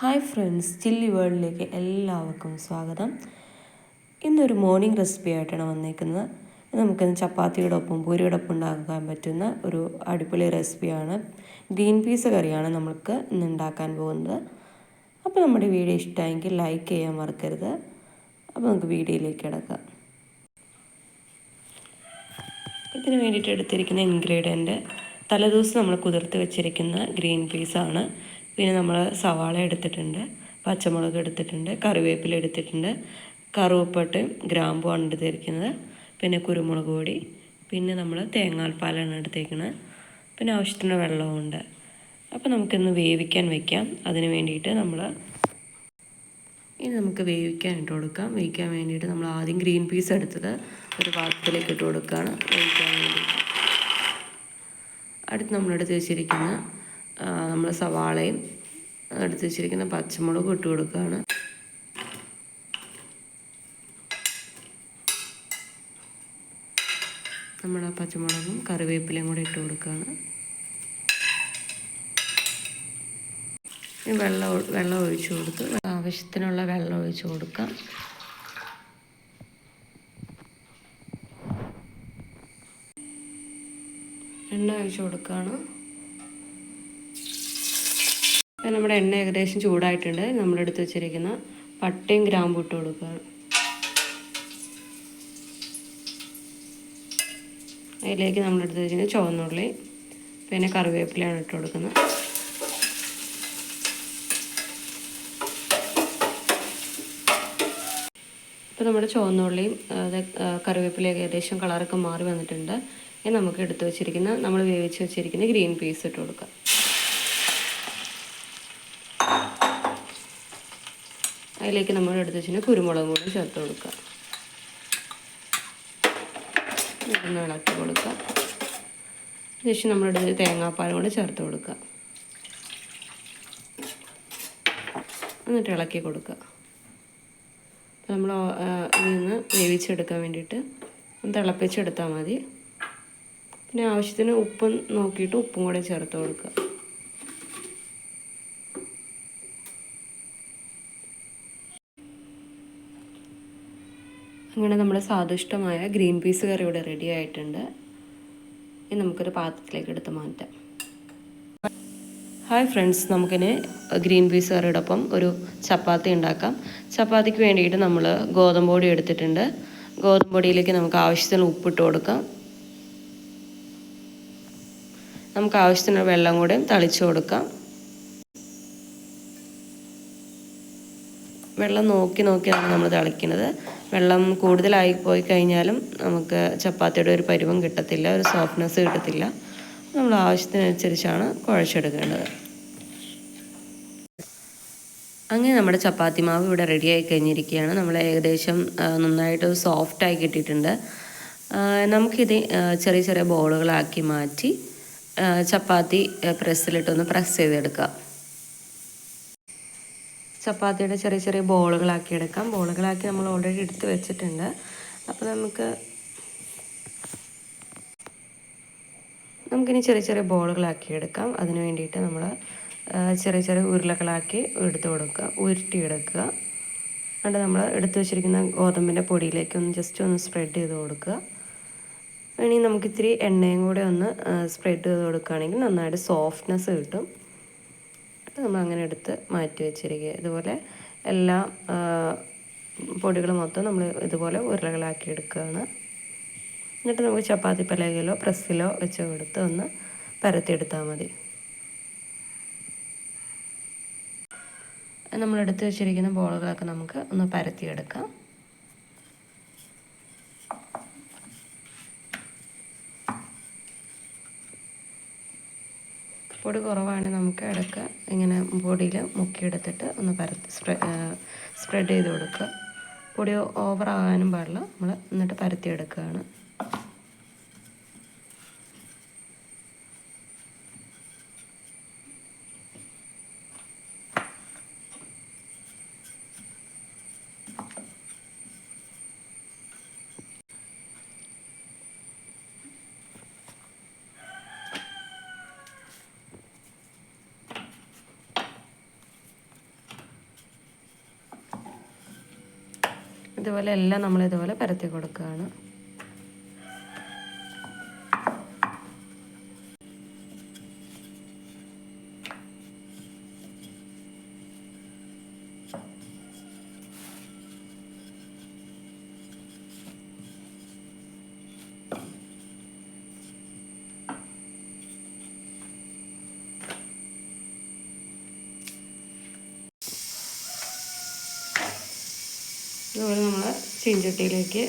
Hi friends, chilli വേൾഡിലേക്ക് എല്ലാവർക്കും സ്വാഗതം. ഇന്നൊരു മോർണിംഗ് റെസിപ്പി ആയിട്ടാണ് വന്നേക്കുന്നത്. നമുക്കിന്ന് ചപ്പാത്തിയുടെ ഒപ്പം പൂരിയുടെ ഒപ്പം ഉണ്ടാക്കാൻ പറ്റുന്ന ഒരു അടിപൊളി റെസിപ്പിയാണ്. ഗ്രീൻ പീസ് കറിയാണ് നമുക്ക് ഇന്ന് ഉണ്ടാക്കാൻ പോകുന്നത്. അപ്പോൾ നമ്മുടെ വീഡിയോ ഇഷ്ടമായെങ്കിൽ ലൈക്ക് ചെയ്യാൻ മറക്കരുത്. അപ്പോൾ നമുക്ക് വീഡിയോയിലേക്ക് കിടക്കാം. ഇതിന് വേണ്ടിയിട്ട് എടുത്തിരിക്കുന്ന ഇൻഗ്രീഡിയൻറ്റ് തലേദിവസം നമ്മൾ കുതിർത്ത് വെച്ചിരിക്കുന്ന ഗ്രീൻ പീസാണ്. പിന്നെ നമ്മൾ സവാള എടുത്തിട്ടുണ്ട്, പച്ചമുളക് എടുത്തിട്ടുണ്ട്, കറിവേപ്പില എടുത്തിട്ടുണ്ട്, കറുവപ്പട്ടയും ഗ്രാമ്പുമാണ് എടുത്തിരിക്കുന്നത്, പിന്നെ കുരുമുളക് പൊടി, പിന്നെ നമ്മൾ തേങ്ങാപ്പാലാണ് എടുത്തേക്കുന്നത്, പിന്നെ ആവശ്യത്തിന് വെള്ളമുണ്ട്. അപ്പോൾ നമുക്കിന്ന് വേവിക്കാൻ വെക്കാം. അതിന് വേണ്ടിയിട്ട് നമുക്ക് വേവിക്കാൻ ഇട്ട് കൊടുക്കാം. വേവിക്കാൻ വേണ്ടിയിട്ട് നമ്മൾ ആദ്യം ഗ്രീൻ പീസ് എടുത്തത് ഒരു പാത്രത്തിലേക്ക് ഇട്ട് കൊടുക്കുകയാണ് വേവിക്കാൻ വേണ്ടിയിട്ട്. അടുത്ത് നമ്മളെടുത്ത് വെച്ചിരിക്കുന്ന നമ്മൾ സവാളയും എടുത്ത് വെച്ചിരിക്കുന്ന പച്ചമുളകും ഇട്ട് കൊടുക്കുകയാണ്. നമ്മുടെ പച്ചമുളകും കറിവേപ്പിലയും കൂടെ ഇട്ട് കൊടുക്കുകയാണ്. വെള്ളം ഒഴിച്ചു കൊടുത്ത് ആവശ്യത്തിനുള്ള വെള്ളം ഒഴിച്ചു കൊടുക്കാം. എണ്ണ ഒഴിച്ചു കൊടുക്കുകയാണ്. നമ്മുടെ എണ്ണ ഏകദേശം ചൂടായിട്ടുണ്ട്. നമ്മളെടുത്ത് വെച്ചിരിക്കുന്ന പട്ടയും ഗ്രാമ്പും ഇട്ട് കൊടുക്കുകയാണ്. അതിലേക്ക് നമ്മളെടുത്ത് വെച്ചിരിക്കുന്ന ചുവന്നുള്ളി പിന്നെ കറിവേപ്പിലയാണ് ഇട്ട് കൊടുക്കുന്നത്. ഇപ്പോൾ നമ്മുടെ ചുവന്നുള്ളിയും കറിവേപ്പിലയും ഏകദേശം കളറൊക്കെ മാറി വന്നിട്ടുണ്ട്. ഇനി നമുക്ക് എടുത്ത് വെച്ചിരിക്കുന്ന നമ്മൾ വേവിച്ച് വെച്ചിരിക്കുന്ന ഗ്രീൻ പീസ് ഇട്ട് കൊടുക്കാം. അതിലേക്ക് നമ്മൾ എടുത്ത് വെച്ചിട്ടുണ്ടെങ്കിൽ കുരുമുളകും കൂടി ചേർത്ത് കൊടുക്കുക. ഒന്ന് ഇളക്കി കൊടുക്കുക. ശേഷം നമ്മളെടുത്ത് തേങ്ങാപ്പാലും കൂടി ചേർത്ത് കൊടുക്കുക. എന്നിട്ട് ഇളക്കി കൊടുക്കുക. നമ്മൾ ഇതിൽ നിന്ന് വേവിച്ചെടുക്കാൻ വേണ്ടിയിട്ട് ഒന്ന് തിളപ്പിച്ചെടുത്താൽ മതി. പിന്നെ ആവശ്യത്തിന് ഉപ്പ് നോക്കിയിട്ട് ഉപ്പും കൂടെ ചേർത്ത് കൊടുക്കുക. അങ്ങനെ നമ്മുടെ സ്വാദിഷ്ടമായ ഗ്രീൻ പീസ് കറി ഇവിടെ റെഡി ആയിട്ടുണ്ട്. ഇനി നമുക്കൊരു പാത്രത്തിലേക്ക് എടുത്ത് മാറ്റാം. ഹായ് ഫ്രണ്ട്സ്, നമുക്കിനി ഗ്രീൻ പീസ് കറിയോടൊപ്പം ഒരു ചപ്പാത്തി ഉണ്ടാക്കാം. ചപ്പാത്തിക്ക് വേണ്ടിയിട്ട് നമ്മൾ ഗോതമ്പ് പൊടി എടുത്തിട്ടുണ്ട്. ഗോതമ്പ് പൊടിയിലേക്ക് നമുക്ക് ആവശ്യത്തിന് ഉപ്പിട്ട് കൊടുക്കാം. നമുക്ക് ആവശ്യത്തിന് വെള്ളം കൂടെ തളിച്ചു കൊടുക്കാം. വെള്ളം നോക്കിയാണ് നമ്മൾ തിളയ്ക്കുന്നത്. വെള്ളം കൂടുതലായി പോയി കഴിഞ്ഞാലും നമുക്ക് ചപ്പാത്തിയുടെ ഒരു പരുവം കിട്ടത്തില്ല, ഒരു സോഫ്റ്റ്നെസ് കിട്ടത്തില്ല. നമ്മൾ ആവശ്യത്തിനനുസരിച്ചാണ് കുഴച്ചെടുക്കേണ്ടത്. അങ്ങനെ നമ്മുടെ ചപ്പാത്തി മാവ് ഇവിടെ റെഡിയായി കഴിഞ്ഞിരിക്കുകയാണ്. നമ്മൾ ഏകദേശം നന്നായിട്ട് സോഫ്റ്റായി കിട്ടിയിട്ടുണ്ട്. നമുക്കിത് ചെറിയ ചെറിയ ബോളുകളാക്കി മാറ്റി ചപ്പാത്തി പ്രസ്സിലിട്ടൊന്ന് പ്രസ് ചെയ്തെടുക്കാം. ചപ്പാത്തിയുടെ ചെറിയ ചെറിയ ബോളുകളാക്കി എടുക്കാം. ബോളുകളാക്കി നമ്മൾ ഓൾറെഡി എടുത്ത് വെച്ചിട്ടുണ്ട്. അപ്പോൾ നമുക്കിനി ചെറിയ ചെറിയ ബോളുകളാക്കി എടുക്കാം. അതിന് വേണ്ടിയിട്ട് നമ്മൾ ചെറിയ ചെറിയ ഉരുളകളാക്കി ഉരുട്ടിയെടുക്കുക. എന്നിട്ട് നമ്മൾ എടുത്ത് വെച്ചിരിക്കുന്ന ഗോതമ്പിൻ്റെ പൊടിയിലേക്ക് ജസ്റ്റ് ഒന്ന് സ്പ്രെഡ് ചെയ്ത് കൊടുക്കുക. ഇനി നമുക്കിത്തിരി എണ്ണയും കൂടെ ഒന്ന് സ്പ്രെഡ് ചെയ്ത് കൊടുക്കുകയാണെങ്കിൽ നന്നായിട്ട് സോഫ്റ്റ്നെസ് കിട്ടും. നമ്മൾ അങ്ങനെ എടുത്ത് മാറ്റി വെച്ചിരിക്കുക. ഇതുപോലെ എല്ലാ പൊടികളും മൊത്തം നമ്മൾ ഇതുപോലെ ഉരുളകളാക്കി എടുക്കുകയാണ്. എന്നിട്ട് നമുക്ക് ചപ്പാത്തി പലകയിലോ പ്രസ്സിലോ വെച്ച് കൊടുത്ത് ഒന്ന് പരത്തിയെടുത്താൽ മതി. നമ്മളെടുത്ത് വെച്ചിരിക്കുന്ന ബോളുകളൊക്കെ നമുക്ക് ഒന്ന് പരത്തിയെടുക്കാം. പൊടി കുറവാണെങ്കിൽ നമുക്ക് ഇടയ്ക്ക് ഇങ്ങനെ പൊടിയിൽ മുക്കിയെടുത്തിട്ട് ഒന്ന് സ്പ്രെഡ് ചെയ്ത് കൊടുക്കുക. പൊടി ഓവറാകാനും പാടില്ല. നമ്മൾ എന്നിട്ട് പരത്തിയെടുക്കുകയാണ്. ഇതുപോലെ എല്ലാം നമ്മളിതുപോലെ പരത്തി കൊടുക്കുകയാണ്. അതുപോലെ നമ്മൾ ചീഞ്ചട്ടിയിലേക്ക്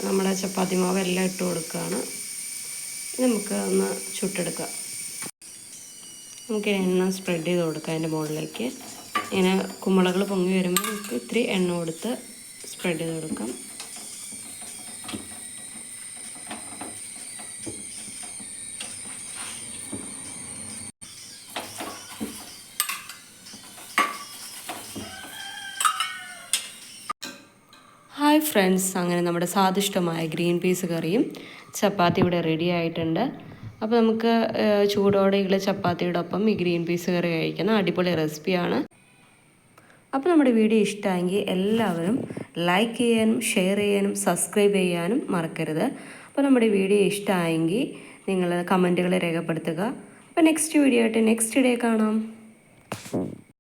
നമ്മുടെ ചപ്പാത്തി മാവ് എല്ലാം ഇട്ട് കൊടുക്കുകയാണ്. നമുക്ക് ഒന്ന് ചുട്ടെടുക്കാം. നമുക്ക് എണ്ണ സ്പ്രെഡ് ചെയ്ത് കൊടുക്കാം അതിൻ്റെ മുകളിലേക്ക്. ഇങ്ങനെ കുമ്പളകൾ പൊങ്ങി വരുമ്പോൾ നമുക്ക് ഇത്തിരി എണ്ണ കൊടുത്ത് സ്പ്രെഡ് ചെയ്ത് കൊടുക്കാം. ഹായ് ഫ്രണ്ട്സ്, അങ്ങനെ നമ്മുടെ സ്വാദിഷ്ടമായ ഗ്രീൻ പീസ് കറിയും ചപ്പാത്തി ഇവിടെ റെഡി ആയിട്ടുണ്ട്. അപ്പോൾ നമുക്ക് ചൂടോടെയുള്ള ചപ്പാത്തിയുടെ ഒപ്പം ഈ ഗ്രീൻ പീസ് കറി കഴിക്കുന്ന അടിപൊളി റെസിപ്പിയാണ്. അപ്പോൾ നമ്മുടെ വീഡിയോ ഇഷ്ടമായെങ്കിൽ എല്ലാവരും ലൈക്ക് ചെയ്യാനും ഷെയർ ചെയ്യാനും സബ്സ്ക്രൈബ് ചെയ്യാനും മറക്കരുത്. അപ്പോൾ നമ്മുടെ വീഡിയോ ഇഷ്ടമായെങ്കിൽ നിങ്ങൾ കമൻറ്റുകൾ രേഖപ്പെടുത്തുക. അപ്പോൾ നെക്സ്റ്റ് വീഡിയോ ആയിട്ട് നെക്സ്റ്റ് ഡേ കാണാം.